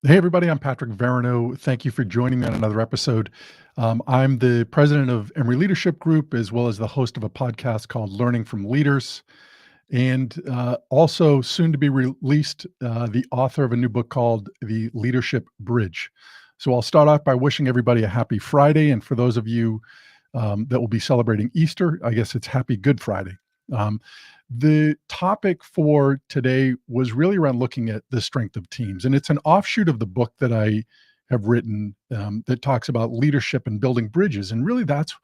Hey, everybody, I'm Patrick Verino. Thank you for joining me on another episode. I'm the president of Emory Leadership Group, as well as the host of a podcast called Learning from Leaders, and also soon to be released, the author of a new book called The Leadership Bridge. So I'll start off by wishing everybody a happy Friday. And for those of you that will be celebrating Easter, I guess it's Happy Good Friday. Um, the topic for today was really around looking at the strength of teams, and it's an offshoot of the book that I have written that talks about leadership and building bridges. And really, that's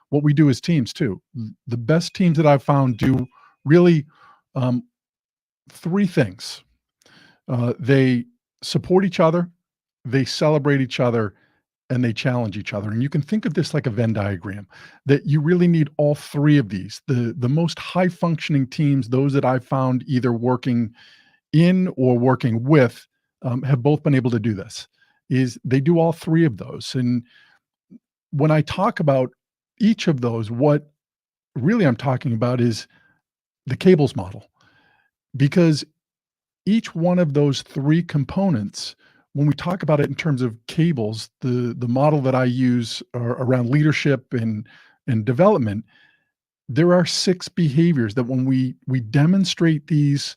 what we do as teams too. The best teams that I've found do really um, three things: they support each other, they celebrate each other, and they challenge each other. And you can think of this like a Venn diagram, that you really need all three of these. The most high functioning teams, those that I've found either working in or working with, have both been able to do this. Is they do all three of those. And when I talk about each of those, what really I'm talking about is the cables model, because each one of those three components, when we talk about it in terms of cables, the model that I use around leadership and development, there are six behaviors that when we demonstrate these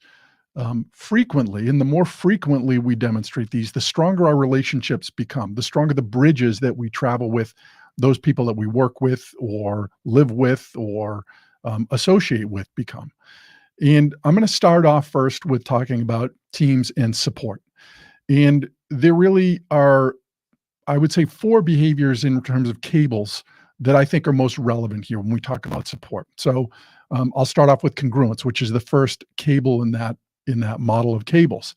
frequently, and the more frequently we demonstrate these, the stronger our relationships become, the stronger the bridges that we travel with those people that we work with or live with or associate with become. And I'm going to start off first with talking about teams and support. And there really are, I would say, four behaviors in terms of cables that I think are most relevant here when we talk about support. So I'll start off with congruence, which is the first cable in that model of cables.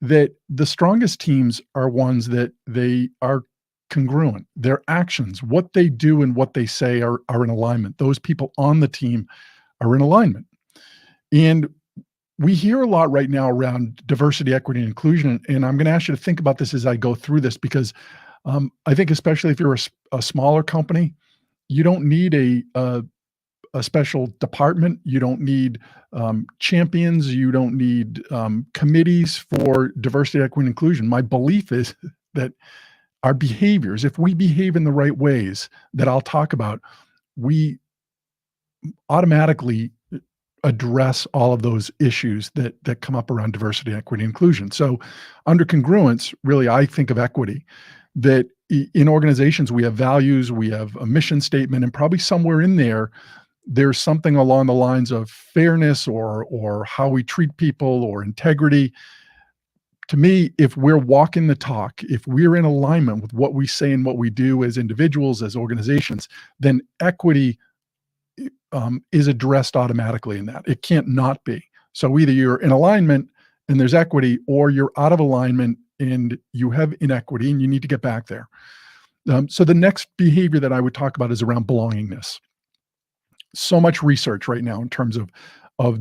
That the strongest teams are ones that they are congruent. Their actions, what they do and what they say are in alignment. Those people on the team are in alignment. And we hear a lot right now around diversity, equity, and inclusion. And I'm going to ask you to think about this as I go through this, because I think especially if you're a smaller company, you don't need a special department. You don't need champions. You don't need committees for diversity, equity, and inclusion. My belief is that our behaviors, if we behave in the right ways that I'll talk about, we automatically address all of those issues that come up around diversity, equity, and inclusion. So under congruence, really, I think of equity, that in organizations, we have values, we have a mission statement, and probably somewhere in there, there's something along the lines of fairness or how we treat people or integrity. To me, if we're walking the talk, if we're in alignment with what we say and what we do as individuals, as organizations, then equity is addressed automatically in that. It can't not be. So either you're in alignment and there's equity, or you're out of alignment and you have inequity and you need to get back there. So the next behavior that I would talk about is around belongingness. So much research right now in terms of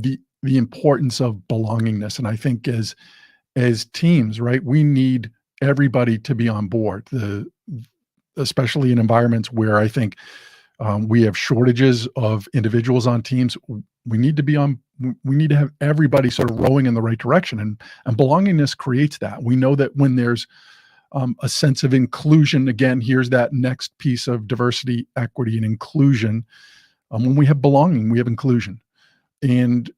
the importance of belongingness, and I think as teams, right, we need everybody to be on board. Especially in environments where I think we have shortages of individuals on teams. We need to have everybody sort of rowing in the right direction, and belongingness creates that. We know that when there's a sense of inclusion, again, here's that next piece of diversity, equity, and inclusion. When we have belonging, we have inclusion. And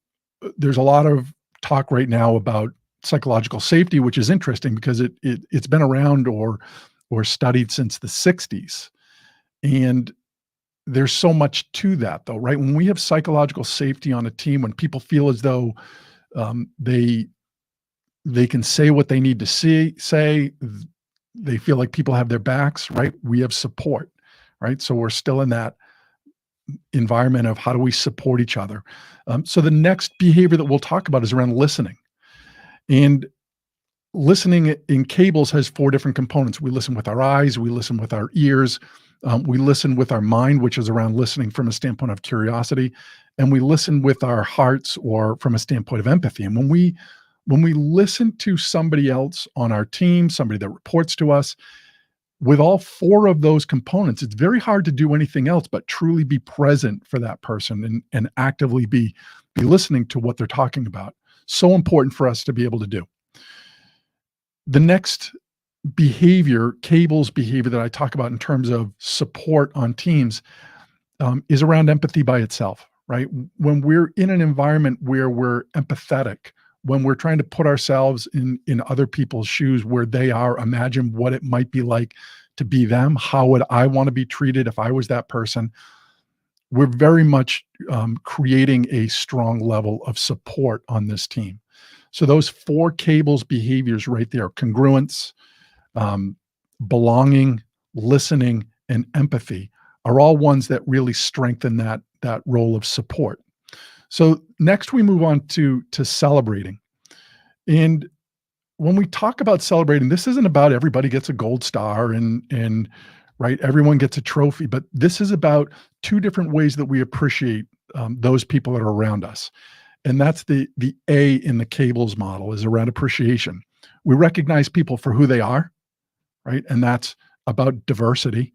there's a lot of talk right now about psychological safety, which is interesting because it's been around or studied since the 60s. And there's so much to that, though, right? When we have psychological safety on a team, when people feel as though they can say what they need to say, they feel like people have their backs, right? We have support, right? So we're still in that environment of how do we support each other. So the next behavior that we'll talk about is around listening. And listening in cables has four different components. We listen with our eyes, we listen with our ears, we listen with our mind, which is around listening from a standpoint of curiosity, and we listen with our hearts or from a standpoint of empathy. And when we listen to somebody else on our team, somebody that reports to us, with all four of those components, it's very hard to do anything else but truly be present for that person and actively be listening to what they're talking about. So important for us to be able to do. The next behavior, Cable's behavior that I talk about in terms of support on teams, is around empathy by itself, right? When we're in an environment where we're empathetic, when we're trying to put ourselves in other people's shoes where they are, imagine what it might be like to be them. How would I want to be treated if I was that person? We're very much creating a strong level of support on this team. So those four Cable's behaviors right there: congruence, um, belonging, listening, and empathy are all ones that really strengthen that role of support. So next we move on to celebrating. And when we talk about celebrating, this isn't about everybody gets a gold star and right, everyone gets a trophy, but this is about two different ways that we appreciate those people that are around us. And that's the A in the Cables model, is around appreciation. We recognize people for who they are, right? And that's about diversity,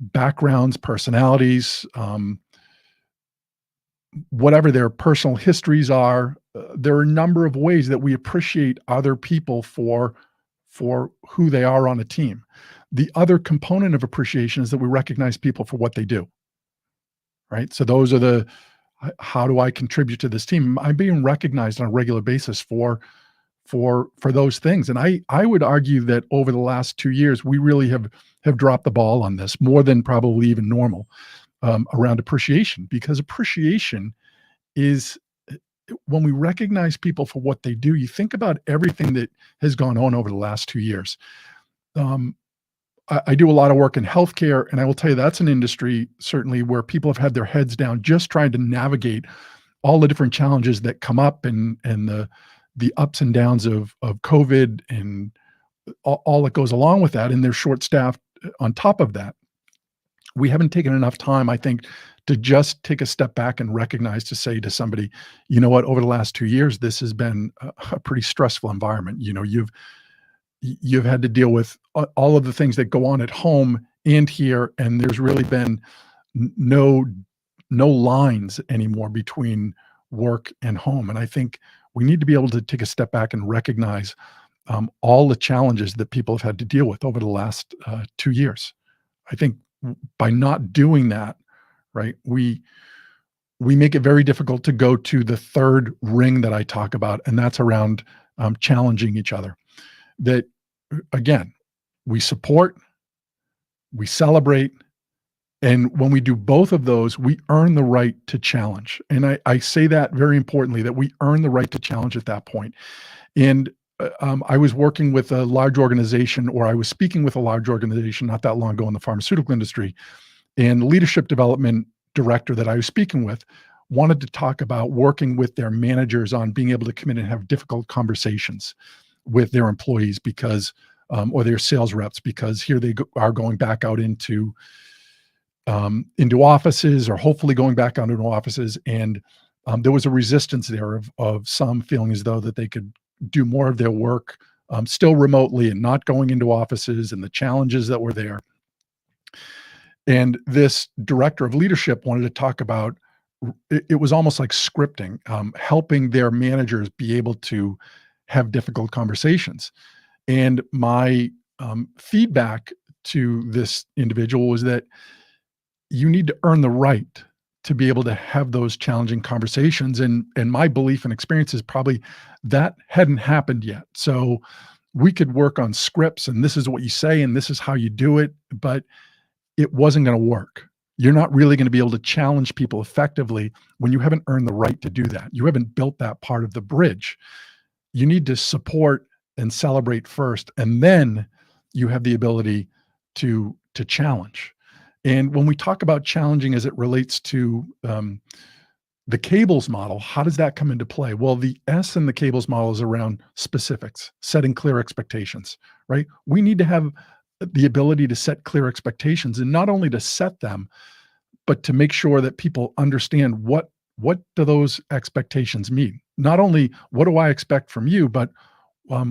backgrounds, personalities, whatever their personal histories are. There are a number of ways that we appreciate other people for who they are on a team. The other component of appreciation is that we recognize people for what they do, right? So those are the how do I contribute to this team? I'm being recognized on a regular basis for those things. And I would argue that over the last 2 years, we really have dropped the ball on this more than probably even normal, around appreciation, because appreciation is when we recognize people for what they do. You think about everything that has gone on over the last 2 years. Um, I do a lot of work in healthcare, and I will tell you that's an industry certainly where people have had their heads down just trying to navigate all the different challenges that come up, and the ups and downs of COVID and all that goes along with that, and they're short staffed on top of that. We haven't taken enough time, I think, to just take a step back and recognize, to say to somebody, you know what, over the last 2 years, this has been a pretty stressful environment. You know, you've had to deal with all of the things that go on at home and here, and there's really been no lines anymore between work and home. And I think we need to be able to take a step back and recognize all the challenges that people have had to deal with over the last 2 years. I think by not doing that, right, we make it very difficult to go to the third ring that I talk about, and that's around challenging each other. That again, we support, we celebrate, and when we do both of those, we earn the right to challenge. And I say that very importantly, that we earn the right to challenge at that point. And I was working with a large organization, or I was speaking with a large organization not that long ago in the pharmaceutical industry, and the leadership development director that I was speaking with wanted to talk about working with their managers on being able to come in and have difficult conversations with their employees because, or their sales reps, because here they are going back out into offices, or hopefully going back out into offices. And there was a resistance there of some feeling as though that they could do more of their work still remotely and not going into offices, and the challenges that were there. And this director of leadership wanted to talk about it was almost like scripting, helping their managers be able to have difficult conversations. And my feedback to this individual was that you need to earn the right to be able to have those challenging conversations. And my belief and experience is probably that hadn't happened yet. So we could work on scripts, and this is what you say, and this is how you do it, but it wasn't going to work. You're not really going to be able to challenge people effectively when you haven't earned the right to do that. You haven't built that part of the bridge. You need to support and celebrate first, and then you have the ability to challenge. And when we talk about challenging as it relates to the Cables model, how does that come into play? Well, the S in the Cables model is around specifics, setting clear expectations, right? We need to have the ability to set clear expectations, and not only to set them, but to make sure that people understand what do those expectations mean? Not only what do I expect from you, but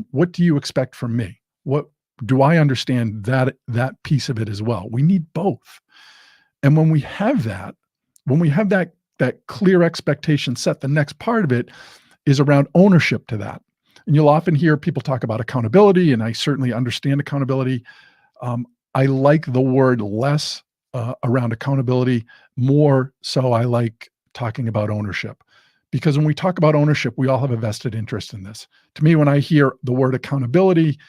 what do you expect from me? What do I understand that piece of it as well? We need both. And when we have that clear expectation set, the next part of it is around ownership to that. And you'll often hear people talk about accountability, and I certainly understand accountability. Um, I like the word less around accountability. More so, I like talking about ownership, because when we talk about ownership, we all have a vested interest in this. To me, when I hear the word accountability,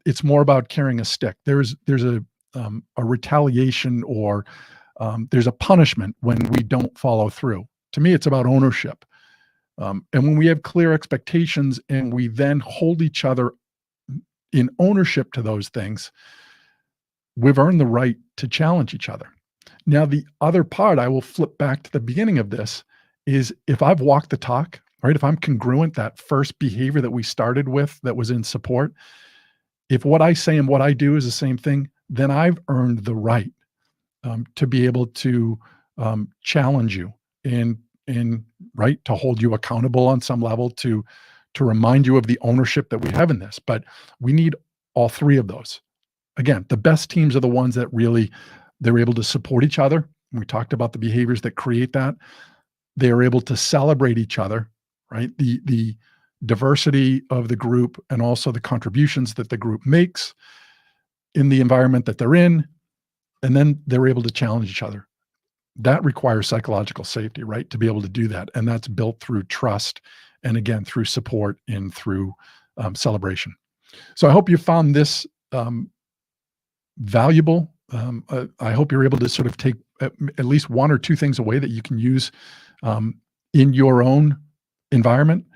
it's more about carrying a stick. There's a retaliation, or there's a punishment when we don't follow through. To me, it's about ownership. And when we have clear expectations and we then hold each other in ownership to those things, we've earned the right to challenge each other. Now, the other part, I will flip back to the beginning of this, is if I've walked the talk, right? If I'm congruent, that first behavior that we started with that was in support, if what I say and what I do is the same thing, then I've earned the right to be able to challenge you and right to hold you accountable on some level, to remind you of the ownership that we have in this. But we need all three of those. Again, the best teams are the ones that really they're able to support each other. We talked about the behaviors that create that. They are able to celebrate each other, right? The diversity of the group and also the contributions that the group makes in the environment that they're in, and then they're able to challenge each other. That requires psychological safety, right? To be able to do that, and that's built through trust, and again through support and through celebration. So I hope you found this valuable. I hope you're able to sort of take at least one or two things away that you can use in your own environment,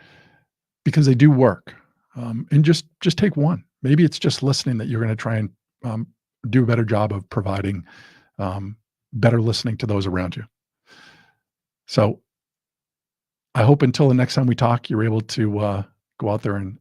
because they do work. And just take one. Maybe it's just listening that you're going to try and do a better job of providing better listening to those around you. So I hope until the next time we talk, you're able to go out there and